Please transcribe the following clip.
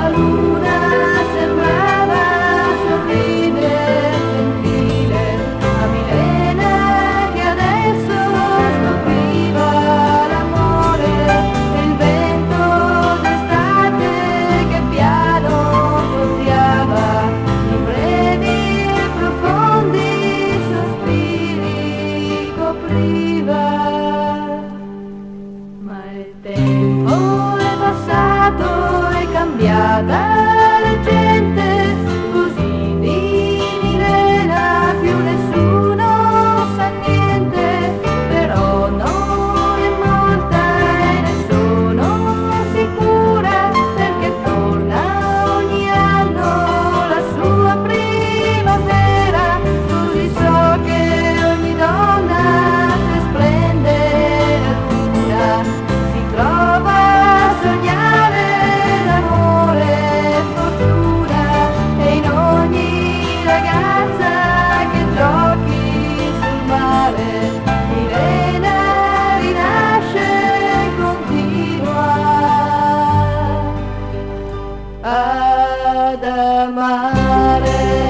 luna sembrava sorridere gentile a Milena, che adesso scopriva l'amore e il vento d'estate che piano soffiava in brevi e profondi sospiri copriva. Ma il tempo è passato, è cambiata la gente, così di Milena più nessuno sa niente, però non è morta e ne sono sicura, perché torna ogni anno la sua primavera, così so che ogni donna che splende natura si trova a sognare l'amore e fortuna, e in ogni ragazza che giochi sul mare Milena rinasce e continua ad amare.